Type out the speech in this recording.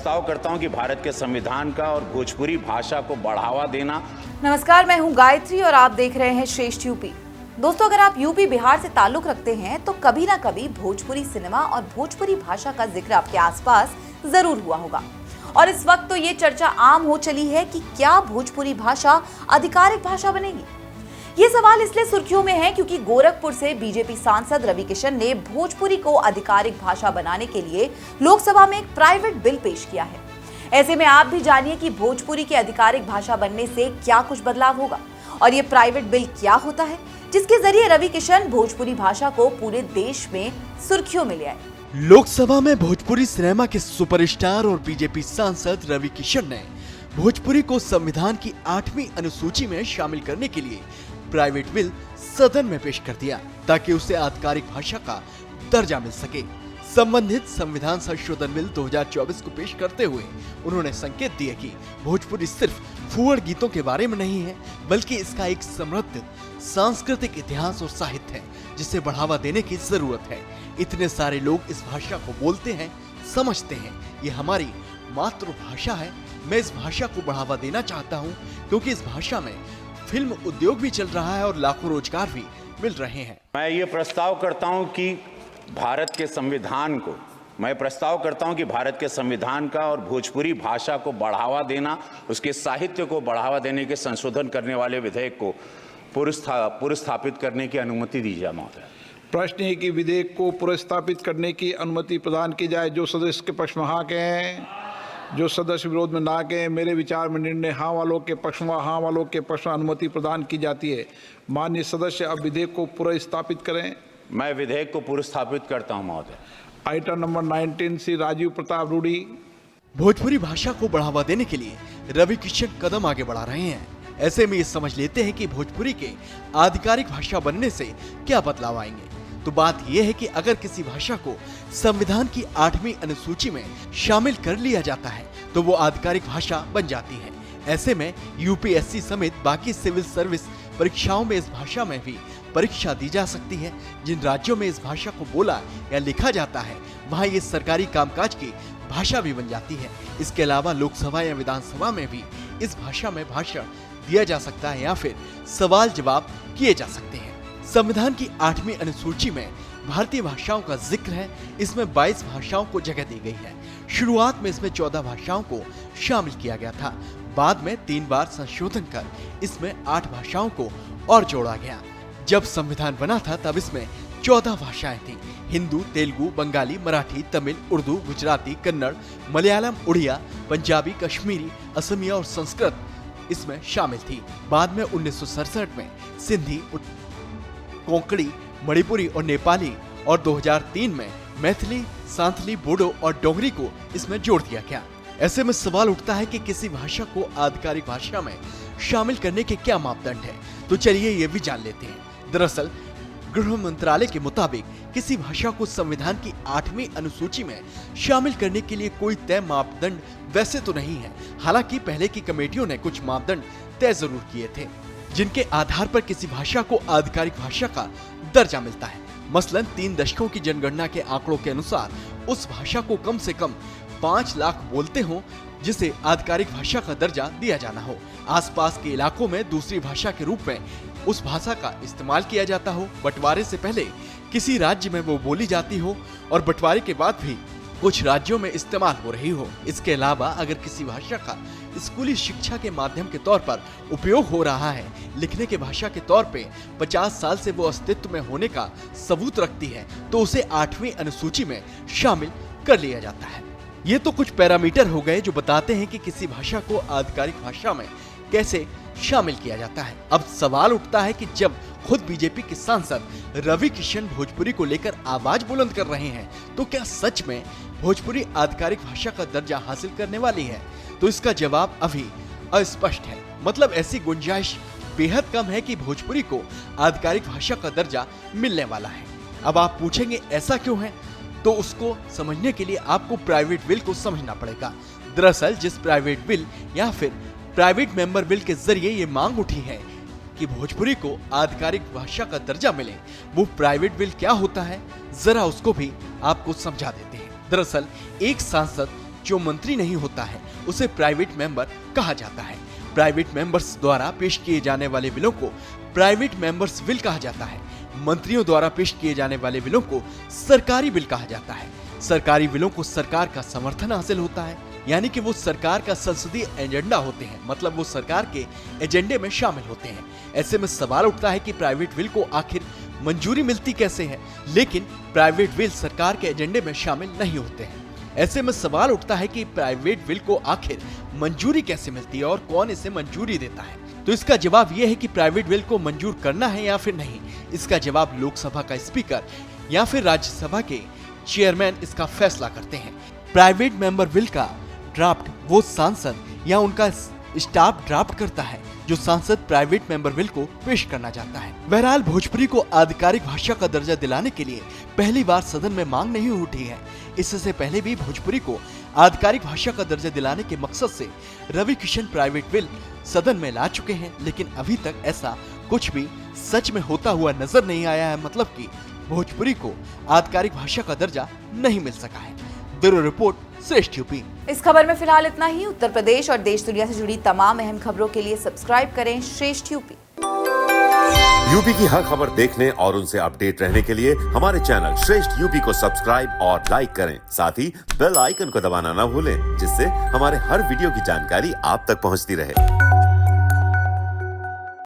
प्रस्ताव करता हूं कि भारत के संविधान का और भोजपुरी भाषा को बढ़ावा देना। नमस्कार, मैं हूं गायत्री और आप देख रहे हैं श्रेष्ठ यूपी। दोस्तों, अगर आप यूपी बिहार से ताल्लुक रखते हैं तो कभी ना कभी भोजपुरी सिनेमा और भोजपुरी भाषा का जिक्र आपके आसपास जरूर हुआ होगा। और इस वक्त तो ये चर्चा आम हो चली है कि क्या भोजपुरी भाषा आधिकारिक भाषा बनेगी। ये सवाल इसलिए सुर्खियों में है क्योंकि गोरखपुर से बीजेपी सांसद रवि किशन ने भोजपुरी को आधिकारिक भाषा बनाने के लिए लोकसभा में एक प्राइवेट बिल पेश किया है। ऐसे में आप भी जानिए कि भोजपुरी की आधिकारिक भाषा बनने से क्या कुछ बदलाव होगा और ये प्राइवेट बिल क्या होता है जिसके जरिए रवि किशन भोजपुरी भाषा को पूरे देश में सुर्खियों में ले आए। लोकसभा में भोजपुरी सिनेमा के सुपरस्टार और बीजेपी सांसद रवि किशन ने भोजपुरी को संविधान की 8वीं अनुसूची में शामिल करने के लिए प्राइवेट बिल सदन में पेश कर दिया ताकि उसे आधिकारिक भाषा का दर्जा मिल सके। संबंधित संविधान संशोधन बिल 2024 को पेश करते हुए उन्होंने संकेत दिए कि भोजपुरी सिर्फ फूहड़ गीतों के बारे में नहीं है, बल्कि इसका एक समृद्ध सांस्कृतिक इतिहास और साहित्य है जिसे बढ़ावा देने की जरूरत है। इतने सारे लोग इस भाषा को बोलते हैं, समझते हैं, ये हमारी मातृभाषा है। मैं इस भाषा को बढ़ावा देना चाहता हूँ क्योंकि इस भाषा में फिल्म उद्योग भी चल रहा है और लाखों रोजगार भी मिल रहे हैं। मैं ये प्रस्ताव करता हूं कि भारत के संविधान का और भोजपुरी भाषा को बढ़ावा देना, उसके साहित्य को बढ़ावा देने के संशोधन करने वाले विधेयक को पुरस्थापित करने की अनुमति दी जाए। महोदय, प्रश्न है कि विधेयक को पुरस्थापित करने की अनुमति प्रदान की जाए। जो सदस्य के पक्ष में हाँ कहें, जो सदस्य विरोध में ना कहें। मेरे विचार में निर्णय हाँ वालों के पक्ष में, हाँ वालों के पक्ष में अनुमति प्रदान की जाती है। माननीय सदस्य अब विधेयक को पुरस्थापित करें। मैं विधेयक को पुरस्थापित करता हूं महोदय। Item number 19 Shri Rajiv Pratap Rudy. भोजपुरी भाषा को बढ़ावा देने के लिए रवि किशन कदम आगे बढ़ा रहे हैं। ऐसे में ये समझ लेते हैं कि भोजपुरी के आधिकारिक भाषा बनने से क्या बदलाव आएंगे। तो बात यह है कि अगर किसी भाषा को संविधान की 8वीं अनुसूची में शामिल कर लिया जाता है तो वो आधिकारिक भाषा बन जाती है। ऐसे में यूपीएससी समेत बाकी सिविल सर्विस परीक्षाओं में इस भाषा में भी परीक्षा दी जा सकती है। जिन राज्यों में इस भाषा को बोला या लिखा जाता है वहाँ ये सरकारी कामकाज की भाषा भी बन जाती है। इसके अलावा लोकसभा या विधानसभा में भी इस भाषा में भाषण दिया जा सकता है या फिर सवाल जवाब किए जा सकते हैं। संविधान की 8वीं अनुसूची में भारतीय भाषाओं का जिक्र है। इसमें 22 भाषाओं को जगह दी गई है। शुरुआत में इसमें 14 भाषाओं को शामिल किया गया था। बाद में 3 बार संशोधन कर इसमें 8 भाषाओं को और जोड़ा गया। जब संविधान बना था तब इसमें 14 भाषाएं थी। हिंदू, तेलुगु, बंगाली, मराठी, तमिल, उर्दू, गुजराती, कन्नड़, मलयालम, उड़िया, पंजाबी, कश्मीरी, असमिया और संस्कृत इसमें शामिल थी। बाद में 1967 में सिंधी, कोंकणी, मणिपुरी और नेपाली और 2003 में मैथिली, सांथली, बोडो और डोगरी को इसमें जोड़ दिया गया। ऐसे में सवाल उठता है कि किसी भाषा को आधिकारिक भाषा में शामिल करने के क्या मापदंड है। तो चलिए ये भी जान लेते हैं। दरअसल गृह मंत्रालय के मुताबिक किसी भाषा को संविधान की 8वीं अनुसूची में शामिल करने के लिए कोई तय मापदंड वैसे तो नहीं है। हालांकि पहले की कमेटियों ने कुछ मापदंड तय जरूर किए थे जिनके आधार पर किसी भाषा को आधिकारिक भाषा का दर्जा मिलता है। मसलन 3 दशकों की जनगणना के आंकड़ों के अनुसार उस भाषा को कम से कम 5 लाख बोलते हों जिसे आधिकारिक भाषा का दर्जा दिया जाना हो। आसपास के इलाकों में दूसरी भाषा के रूप में उस भाषा का इस्तेमाल किया जाता हो। बंटवारे से पहले किसी राज्य में वो बोली जाती हो और बंटवारे के बाद भी कुछ राज्यों में इस्तेमाल हो रही हो। इसके अलावा अगर किसी भाषा का स्कूली शिक्षा के माध्यम के तौर पर उपयोग हो रहा है, लिखने के भाषा के तौर पे 50 साल से वो अस्तित्व में होने का सबूत रखती है, तो उसे 8वीं अनुसूची में शामिल कर लिया जाता है। ये तो कुछ पैरामीटर हो गए जो बताते हैं कि किसी भाषा को आधिकारिक भाषा में कैसे शामिल किया जाता है। अब सवाल उठता है कि जब खुद बीजेपी के सांसद रवि किशन भोजपुरी को लेकर आवाज बुलंद कर रहे हैं तो क्या सच में भोजपुरी आधिकारिक भाषा का दर्जा हासिल करने वाली है? तो इसका जवाब अभी अस्पष्ट है। मतलब ऐसी गुंजाइश बेहद कम है कि भोजपुरी को आधिकारिक भाषा का दर्जा मिलने वाला है। अब आप पूछेंगे ऐसा क्यों है? तो उसको समझने के लिए आपको प्राइवेट बिल को समझना पड़ेगा। दरअसल जिस प्राइवेट बिल या फिर प्राइवेट मेंबर बिल के जरिए ये मांग उठी है कि भोजपुरी को आधिकारिक भाषा का दर्जा मिले, वो प्राइवेट बिल क्या होता है जरा उसको भी आपको समझा देते हैं। दरअसल एक सांसद जो मंत्री नहीं होता है उसे प्राइवेट मेंबर कहा जाता है। प्राइवेट मेंबर्स द्वारा पेश किए जाने वाले बिलों को प्राइवेट मेंबर्स बिल कहा जाता है। मंत्रियों द्वारा पेश किए जाने वाले बिलों को सरकारी बिल कहा जाता है। सरकारी बिलों को सरकार का समर्थन हासिल होता है, यानी कि वो सरकार का संसदीय एजेंडा होते हैं, मतलब वो सरकार के एजेंडे में शामिल होते हैं। ऐसे में सवाल उठता है कि प्राइवेट बिल को आखिर मंजूरी मिलती कैसे है, लेकिन प्राइवेट बिल सरकार के एजेंडे में शामिल नहीं होते हैं। ऐसे में सवाल उठता है कि प्राइवेट बिल को आखिर मंजूरी कैसे मिलती है और कौन इसे मंजूरी देता है। तो इसका जवाब यह है कि प्राइवेट बिल को मंजूर करना है या फिर नहीं, इसका जवाब लोकसभा का स्पीकर या फिर राज्यसभा के चेयरमैन इसका फैसला करते हैं। प्राइवेट मेंबर बिल का ड्राफ्ट वो सांसद या उनका स्टाफ ड्राफ्ट करता है जो सांसद प्राइवेट मेंबर बिल को पेश करना चाहता है। बहरहाल भोजपुरी को आधिकारिक भाषा का दर्जा दिलाने के लिए पहली बार सदन में मांग नहीं उठी है। इससे पहले भी भोजपुरी को आधिकारिक भाषा का दर्जा दिलाने के मकसद से रवि किशन प्राइवेट बिल सदन में ला चुके हैं, लेकिन अभी तक ऐसा कुछ भी सच में होता हुआ नजर नहीं आया है, मतलब कि भोजपुरी को आधिकारिक भाषा का दर्जा नहीं मिल सका है। ब्यूरो रिपोर्ट, श्रेष्ठ यूपी। इस खबर में फिलहाल इतना ही। उत्तर प्रदेश और देश दुनिया से जुड़ी तमाम अहम खबरों के लिए सब्सक्राइब करें श्रेष्ठ यूपी। यूपी की हर खबर देखने और उनसे अपडेट रहने के लिए हमारे चैनल श्रेष्ठ यूपी को सब्सक्राइब और लाइक करें। साथ ही बेल आइकन को दबाना न भूलें, जिससे हमारे हर वीडियो की जानकारी आप तक पहुंचती रहे।